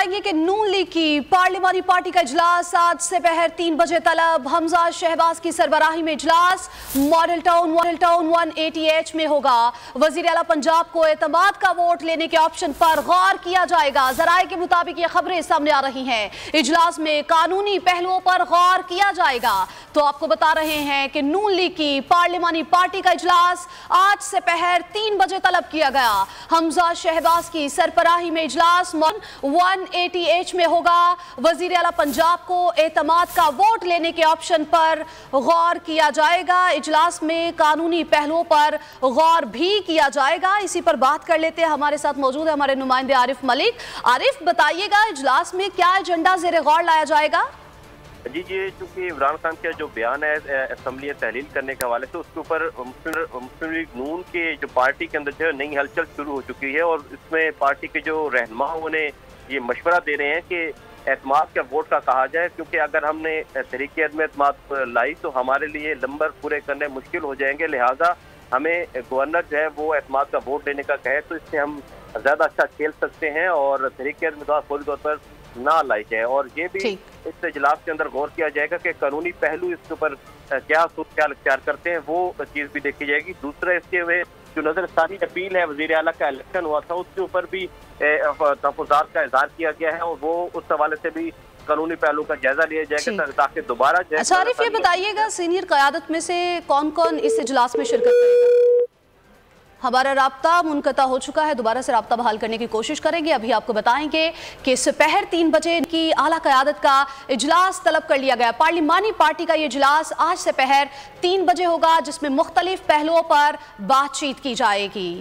बताएंगे कि नून लीग की पार्लिमानी पार्टी का इजलास आज से दोपहर 3 बजे तलब हमजा शहबाज की सरबराही में इजलास मॉडल टाउन 180H में होगा। वजीर आला पंजाब को एतमाद का वोट लेने के ऑप्शन पर गौर किया जाएगा। जराए के मुताबिक ये खबरें सामने आ रही हैं। इजलास में कानूनी पहलुओं पर गौर किया जाएगा। तो आपको बता रहे हैं कि नून लीग की पार्लिमानी पार्टी का इजलास आज से दोपहर 3 बजे तलब किया गया। हमजा शहबाज की सरबराही में इजलास 180H में होगा। वजीर आला पंजाब को एतमाद का वोट लेने के ऑप्शन पर गौर किया जाएगा। इजलास में कानूनी पहलुओं पर गौर भी किया जाएगा। इसी पर बात कर लेते हैं। हमारे साथ मौजूद है हमारे नुमाइंदे आरिफ मलिक। आरिफ, बताइएगा इजलास में क्या एजेंडा ज़ेरे गौर लाया जाएगा? जी, चूंकि इमरान खान का जो बयान है असम्बली तहलील करने के हवाले से, उसके ऊपर मुस्लिम लीग नून के जो पार्टी के अंदर जो नई हलचल शुरू हो चुकी है और इसमें पार्टी के जो रहनुमा ने ये मशवरा दे रहे हैं कि एतमाद का वोट का कहा जाए, क्योंकि अगर हमने तहरीक अदम एतमाद लाई तो हमारे लिए नंबर पूरे करने मुश्किल हो जाएंगे। लिहाजा हमें गवर्नर जो है वो एतमाद का वोट देने का कहे तो इससे हम ज़्यादा अच्छा खेल सकते हैं और तहरीक अदम फौरी तौर पर ना लाई जाए। और ये भी इस इजलास के अंदर गौर किया जाएगा कि कानूनी पहलू इसके ऊपर क्या सूरत अख्तियार करते हैं, वो चीज़ भी देखी जाएगी। दूसरा, इसके हुए जो नजरसानी अपील है, वजीर आला का इलेक्शन हुआ था, उसके ऊपर भी तहफ़्फ़ुज़ात का इज़हार किया गया है और वो उस हवाले से भी कानूनी पहलू का जायजा लिया जाएगा ताकि दोबारा। अच्छा आरिफ, ये बताइएगा सीनियर क़यादत में से कौन कौन इस इजलास में शिरकत करेगा? हमारा राब्ता मुनक़ता हो चुका है, दोबारा से राब्ता बहाल करने की कोशिश करेंगे। अभी आपको बताएंगे कि दोपहर 3 बजे की आला क़यादत का इजलास तलब कर लिया गया। पार्लिमानी पार्टी का ये इजलास आज दोपहर 3 बजे होगा, जिसमें मुख्तलिफ पहलुओं पर बातचीत की जाएगी।